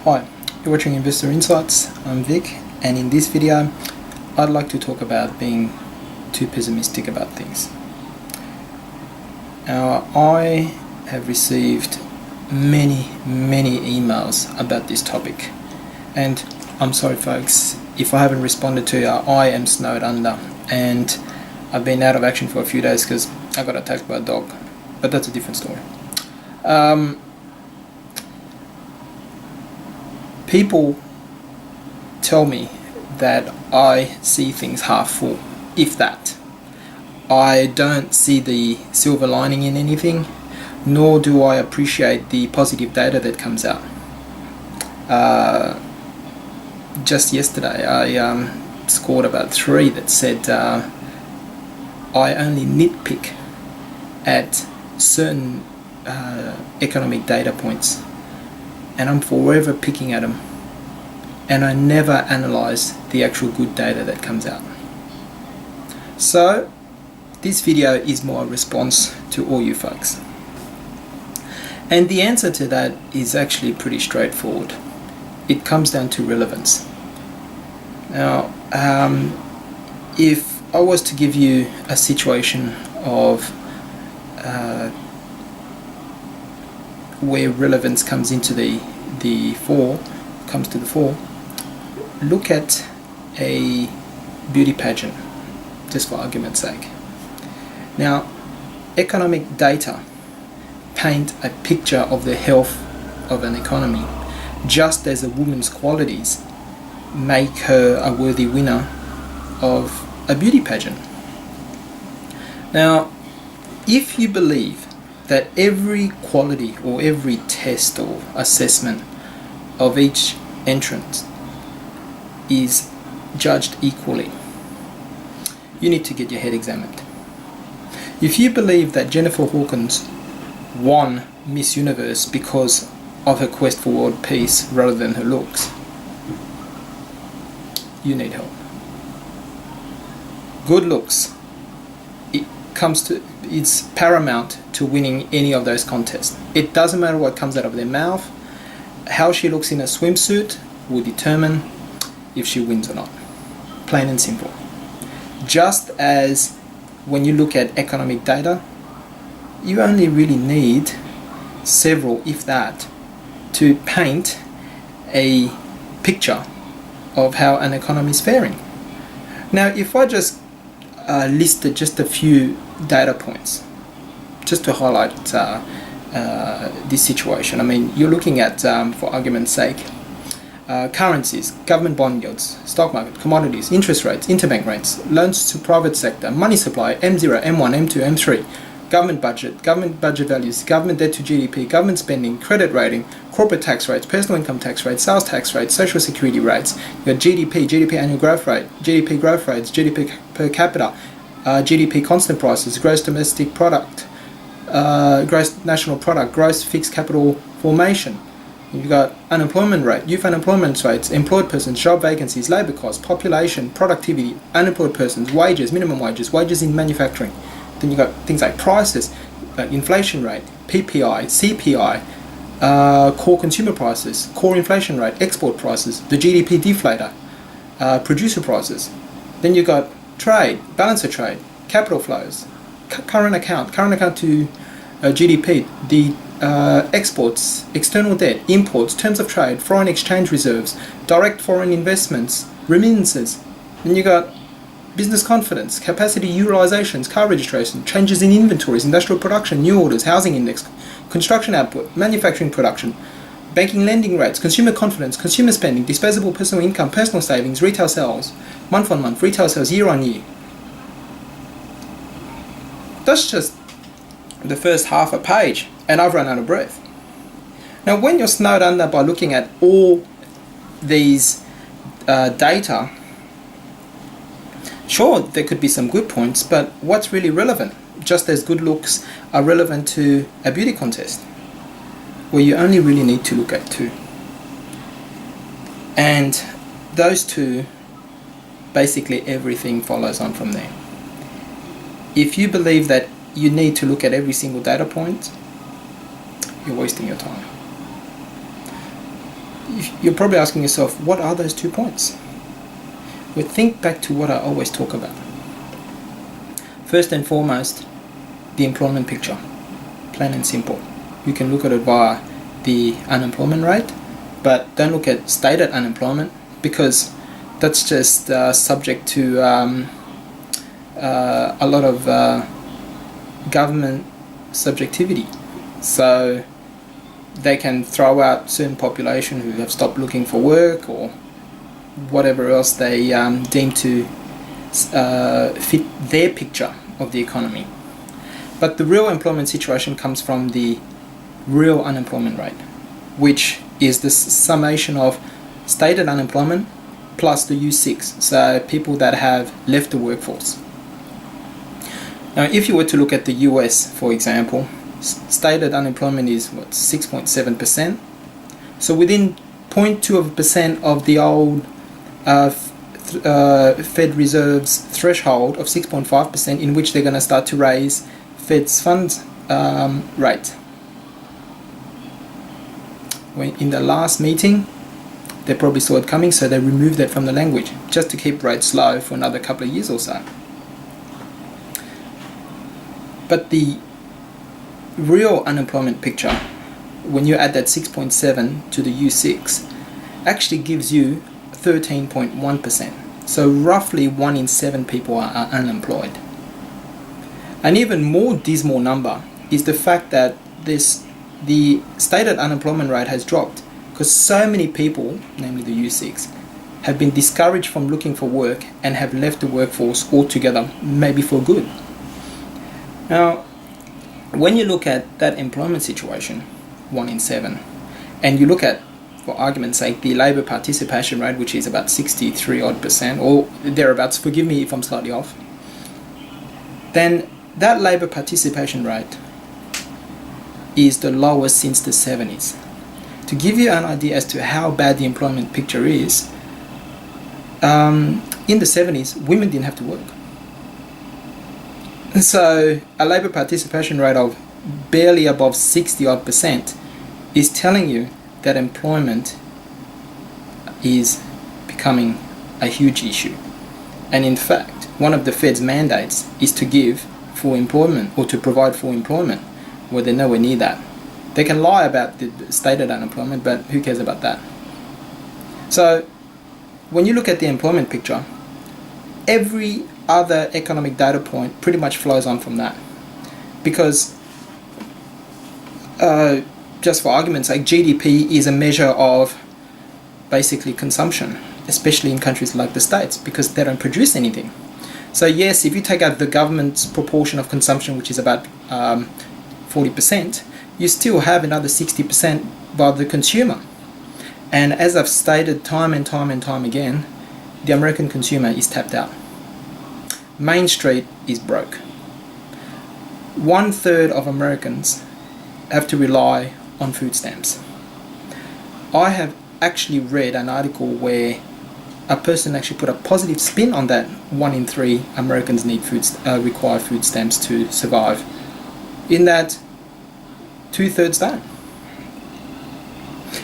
Hi, you're watching Investor Insights. I'm Vic, and in this video I'd like to talk about being too pessimistic about things. Now, I have received many emails about this topic, and I'm sorry folks, if I haven't responded to you, I am snowed under, and I've been out of action for a few days because I got attacked by a dog, but that's a different story. People tell me that I see things half full, if that. I don't see the silver lining in anything, nor do I appreciate the positive data that comes out. Just yesterday I scored about 3 that said I only nitpick at certain economic data points, and I'm forever picking at them, and I never analyze the actual good data that comes out. So this video is more a response to all you folks, and the answer to that is actually pretty straightforward. It comes down to relevance. Now, if I was to give you a situation of where relevance comes into the fore, look at a beauty pageant, just for argument's sake. Now, economic data paint a picture of the health of an economy, just as a woman's qualities make her a worthy winner of a beauty pageant. Now, if you believe that every quality or every test or assessment of each entrant is judged equally, you need to get your head examined. If you believe that Jennifer Hawkins won Miss Universe because of her quest for world peace rather than her looks, you need help. Good looks, it's paramount to winning any of those contests. It doesn't matter what comes out of their mouth. How she looks in a swimsuit will determine if she wins or not. Plain and simple. Just as when you look at economic data, you only really need several, if that, to paint a picture of how an economy is faring. Now, if I just listed just a few data points just to highlight this situation. I mean, you're looking at, for argument's sake, currencies, government bond yields, stock market, commodities, interest rates, interbank rates, loans to private sector, money supply, M0, M1, M2, M3, government budget values, government debt to GDP, government spending, credit rating, corporate tax rates, personal income tax rates, sales tax rates, social security rates, your GDP annual growth rate, GDP growth rates, GDP per capita, GDP constant prices, gross domestic product, gross national product, gross fixed capital formation. You've got unemployment rate, youth unemployment rates, employed persons, job vacancies, labour costs, population, productivity, unemployed persons, wages, minimum wages, wages in manufacturing. Then you've got things like prices, inflation rate, PPI, CPI, core consumer prices, core inflation rate, export prices, the GDP deflator, producer prices. Then you've got trade, balance of trade, capital flows, current account to GDP, the exports, external debt, imports, terms of trade, foreign exchange reserves, direct foreign investments, remittances. Then you got business confidence, capacity utilizations, car registration, changes in inventories, industrial production, new orders, housing index, construction output, manufacturing production, banking lending rates, consumer confidence, consumer spending, disposable personal income, personal savings, retail sales, month on month, retail sales, year on year. That's just the first half a page, and I've run out of breath. Now, when you're snowed under by looking at all these data, sure, there could be some good points, but what's really relevant? Just as good looks are relevant to a beauty contest, where you only really need to look at 2. And those 2, basically everything follows on from there. If you believe that you need to look at every single data point, you're wasting your time. you're probably asking yourself, what are those 2 points? Well, think back to what I always talk about. First and foremost, the employment picture, plain and simple. You can look at it via the unemployment rate, but don't look at stated unemployment, because that's just subject to a lot of government subjectivity. So they can throw out certain population who have stopped looking for work or whatever else they deem to fit their picture of the economy. But the real employment situation comes from the real unemployment rate, which is the summation of stated unemployment plus the U6, so people that have left the workforce. Now, if you were to look at the US, for example, stated unemployment is 6.7%. So within 0.2% of the old Fed Reserve's threshold of 6.5%, in which they're going to start to raise Fed's funds rate. When in the last meeting, they probably saw it coming, so they removed that from the language just to keep rates low for another couple of years or so. But the real unemployment picture, when you add that 6.7 to the U6, actually gives you 13.1%. So roughly 1 in 7 people are unemployed. An even more dismal number is the fact that the stated unemployment rate has dropped because so many people, namely the U6, have been discouraged from looking for work and have left the workforce altogether, maybe for good. Now, when you look at that employment situation, 1 in 7, and you look at, for argument's sake, the labour participation rate, which is about 63 odd percent, or thereabouts, forgive me if I'm slightly off, then that labour participation rate is the lowest since the 70s. To give you an idea as to how bad the employment picture is, in the 70s, women didn't have to work. So a labour participation rate of barely above 60 odd percent is telling you that employment is becoming a huge issue. And in fact, one of the Fed's mandates is to give full employment, or to provide full employment, where they're nowhere near that. They can lie about the stated unemployment, but who cares about that? So when you look at the employment picture, every other economic data point pretty much flows on from that. Because just for argument's sake, GDP is a measure of basically consumption, especially in countries like the States, because they don't produce anything. So yes, if you take out the government's proportion of consumption, which is about 40%, you still have another 60% by the consumer. And as I've stated time and time and time again, the American consumer is tapped out. Main Street is broke. 1/3 of Americans have to rely on food stamps. I have actually read an article where a person actually put a positive spin on that 1 in 3 Americans need require food stamps to survive. In that, 2/3 don't.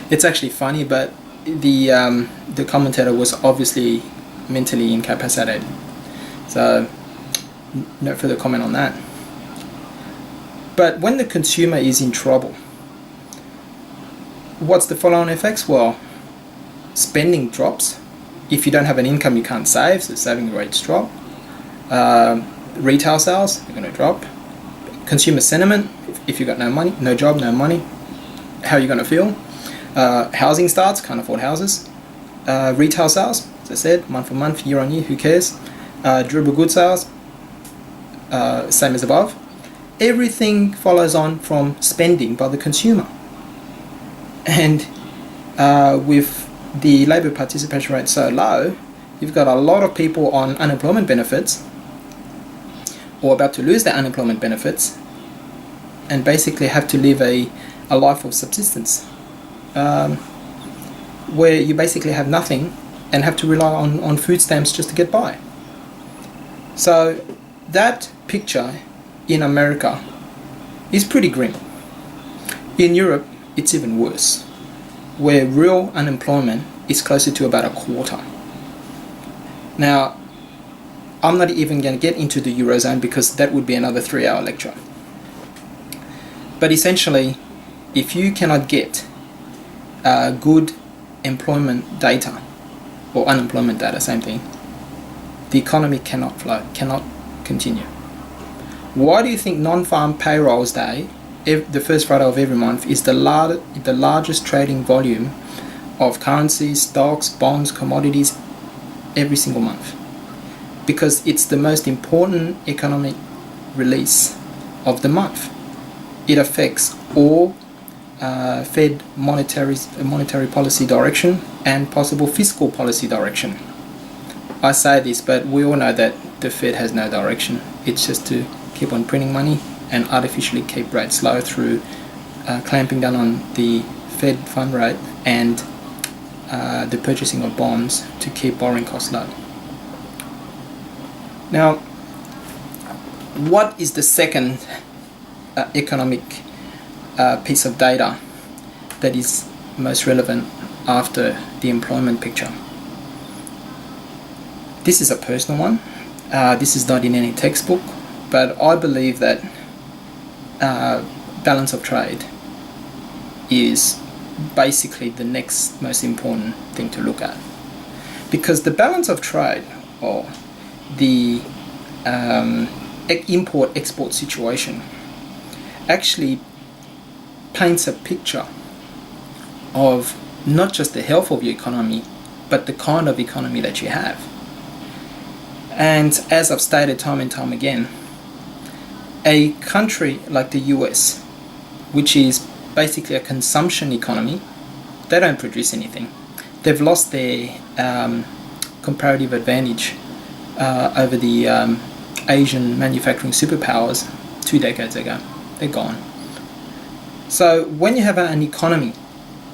It's actually funny, but the commentator was obviously mentally incapacitated. So, no further comment on that. But when the consumer is in trouble, what's the follow-on effects? Well, spending drops. If you don't have an income, you can't save, so saving rates drop. Retail sales are going to drop. Consumer sentiment, if you've got no money, no job, no money, how are you going to feel? Housing starts, can't afford houses. Retail sales, as I said, month on month, year on year, who cares? Durable goods sales, same as above. Everything follows on from spending by the consumer. And with the labour participation rate so low, you've got a lot of people on unemployment benefits or about to lose their unemployment benefits and basically have to live a life of subsistence where you basically have nothing and have to rely on food stamps just to get by. So that picture in America is pretty grim. In Europe, it's even worse. where real unemployment is closer to about a quarter. Now, I'm not even going to get into the Eurozone because that would be another 3-hour lecture. But essentially, if you cannot get good employment data, or unemployment data, same thing, the economy cannot flow, cannot continue. Why do you think non-farm payrolls day, the first Friday of every month, is the largest trading volume of currencies, stocks, bonds, commodities every single month? Because it's the most important economic release of the month. It affects all Fed monetary policy direction and possible fiscal policy direction. I say this, but we all know that the Fed has no direction. It's just to keep on printing money and artificially keep rates low through clamping down on the Fed fund rate and the purchasing of bonds to keep borrowing costs low. Now, what is the second economic piece of data that is most relevant after the employment picture? This is a personal one. This is not in any textbook, but I believe that balance of trade is basically the next most important thing to look at, because the balance of trade, or the import-export situation, actually paints a picture of not just the health of your economy, but the kind of economy that you have. And as I've stated time and time again, a country like the US, which is basically a consumption economy, they don't produce anything. They've lost their comparative advantage over the Asian manufacturing superpowers 2 decades ago. They're gone. So when you have an economy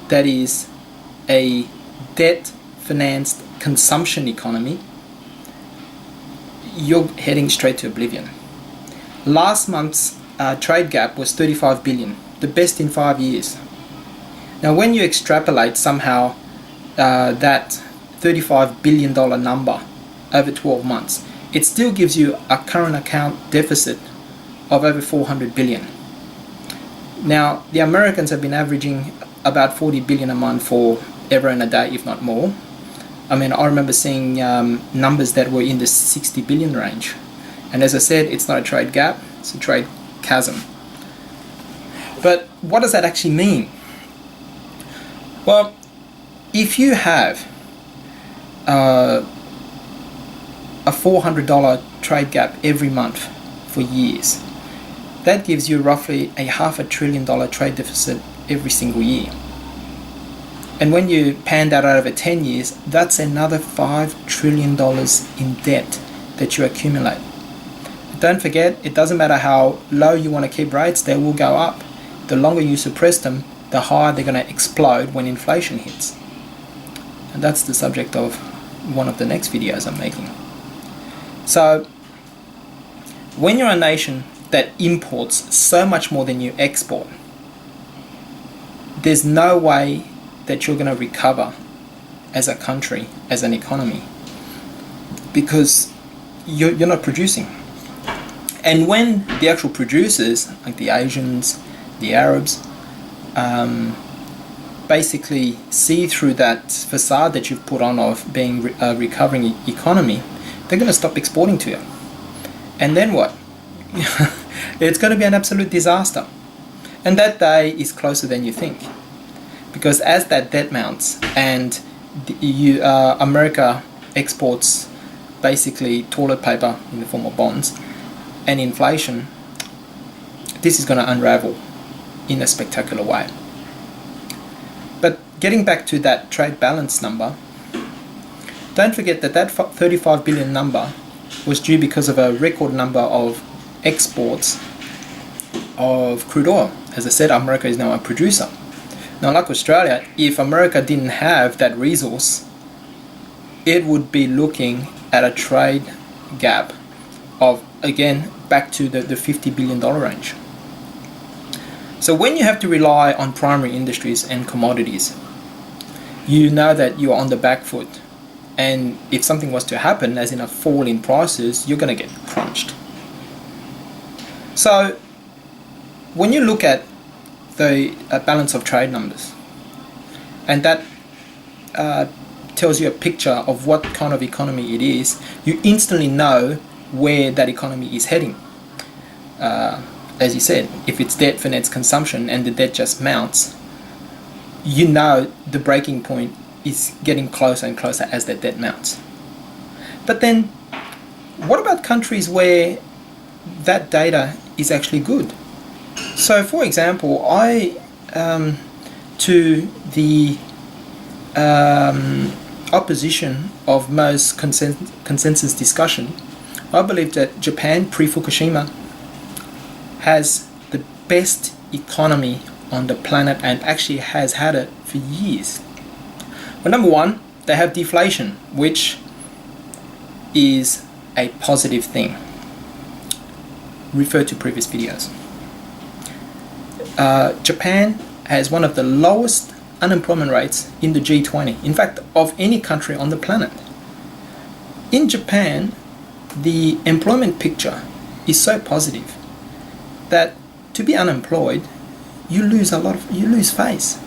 that is a debt-financed consumption economy, you're heading straight to oblivion. Last month's trade gap was 35 billion, the best in 5 years. Now when you extrapolate somehow that $35 billion number over 12 months, it still gives you a current account deficit of over 400 billion. Now, the Americans have been averaging about 40 billion a month for ever and a day, if not more. I mean, I remember seeing numbers that were in the 60 billion range. And as I said, it's not a trade gap, it's a trade chasm. But what does that actually mean? Well, if you have a $400 trade gap every month for years, that gives you roughly a $500 billion trade deficit every single year. And when you pan that out over 10 years, that's another $5 trillion in debt that you accumulate. Don't forget, it doesn't matter how low you want to keep rates, they will go up. The longer you suppress them, the higher they're going to explode when inflation hits. And that's the subject of one of the next videos I'm making. So, when you're a nation that imports so much more than you export, there's no way that you're going to recover as a country, as an economy, because you're not producing. And when the actual producers, like the Asians, the Arabs, basically see through that facade that you've put on of being a recovering economy, they're going to stop exporting to you. And then what? It's going to be an absolute disaster. And that day is closer than you think. Because as that debt mounts and America exports basically toilet paper in the form of bonds and inflation, this is going to unravel in a spectacular way. But getting back to that trade balance number, don't forget that that 35 billion number was due because of a record number of exports of crude oil. As I said, America is now a producer. Now, like Australia, if America didn't have that resource, it would be looking at a trade gap of, again, back to the $50 billion range. So when you have to rely on primary industries and commodities you know that you're on the back foot, and if something was to happen, as in a fall in prices, you're going to get crunched. So when you look at the balance of trade numbers, and that tells you a picture of what kind of economy it is, you instantly know where that economy is heading. As you said, if it's debt finance consumption and the debt just mounts, you know the breaking point is getting closer and closer as that debt mounts. But then, what about countries where that data is actually good? So, for example, to the opposition of most consensus discussion, I believe that Japan pre-Fukushima has the best economy on the planet and actually has had it for years. Well, number one, they have deflation, which is a positive thing. Refer to previous videos. Japan has one of the lowest unemployment rates in the G20, in fact, of any country on the planet. In Japan, the employment picture is so positive that to be unemployed, you lose face,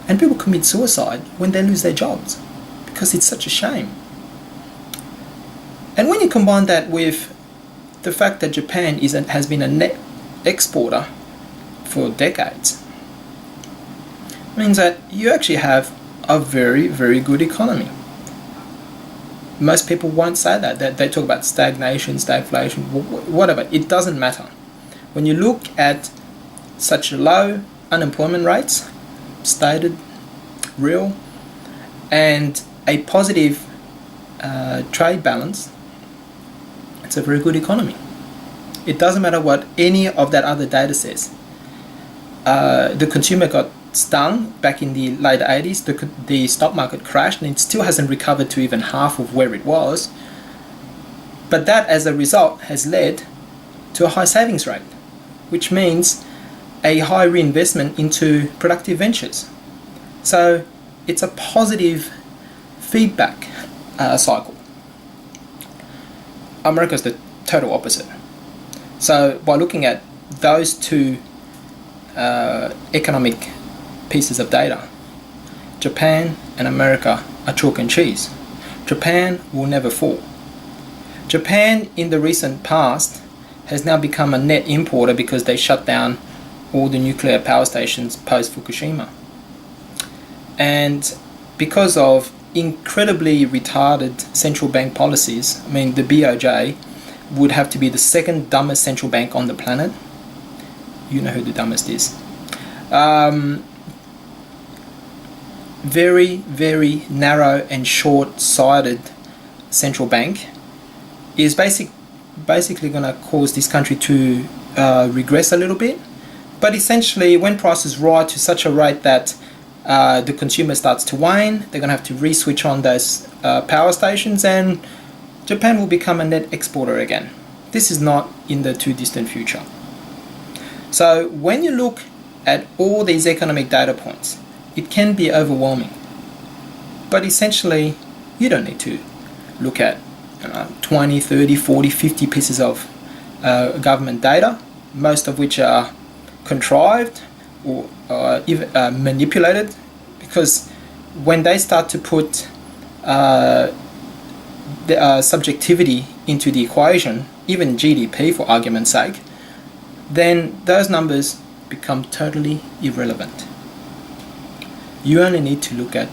and people commit suicide when they lose their jobs because it's such a shame. And when you combine that with the fact that Japan has been a net exporter for decades, means that you actually have a very, very good economy. Most people won't say that. They talk about stagnation, stagflation, whatever. It doesn't matter. When you look at such low unemployment rates, stated, real, and a positive trade balance, it's a very good economy. It doesn't matter what any of that other data says. The consumer got stung back in the late 80s. The stock market crashed and it still hasn't recovered to even half of where it was. But that, as a result, has led to a high savings rate, which means a high reinvestment into productive ventures. So it's a positive feedback cycle. America's the total opposite. So by looking at those two economic pieces of data, Japan and America are chalk and cheese. Japan will never fall. Japan in the recent past has now become a net importer because they shut down all the nuclear power stations post Fukushima. And because of incredibly retarded central bank policies, I mean, the BOJ would have to be the second dumbest central bank on the planet. You know who the dumbest is. Very, very narrow and short-sighted central bank is basically going to cause this country to regress a little bit. But essentially, when prices rise to such a rate that the consumer starts to wane, they're going to have to re-switch on those power stations, and Japan will become a net exporter again. This is not in the too distant future. So when you look at all these economic data points, it can be overwhelming. But essentially, you don't need to look at 20, 30, 40, 50 pieces of government data, most of which are contrived or even manipulated, because when they start to put the subjectivity into the equation, even GDP for argument's sake, then those numbers become totally irrelevant. You only need to look at